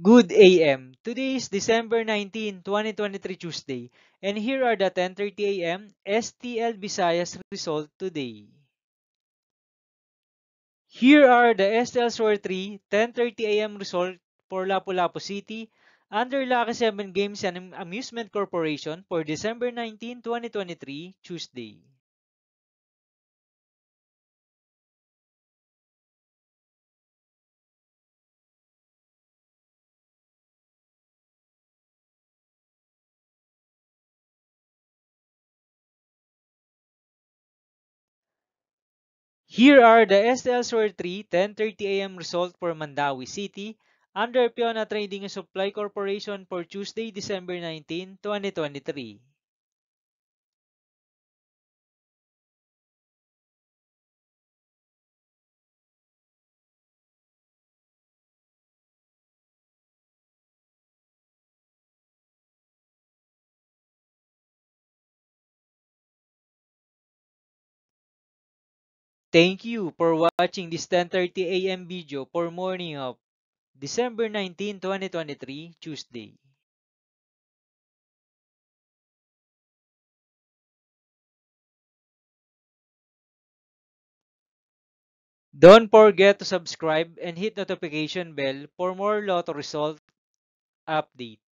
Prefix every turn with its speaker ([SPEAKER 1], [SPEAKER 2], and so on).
[SPEAKER 1] Good AM. Today is December 19, 2023 Tuesday, and here are the 10:30 AM STL Visayas result today. Here are the STL Store 3 10:30 AM result for Lapu-Lapu City under Lucky 7 Games and Amusement Corporation for December 19, 2023 Tuesday. Here are the STL Store 3 10:30 AM result for Mandawi City under Piona Trading and Supply Corporation for Tuesday, December 19, 2023. Thank you for watching this 10:30 AM video for morning of December 19, 2023, Tuesday. Don't forget to subscribe and hit notification bell for more lotto result update.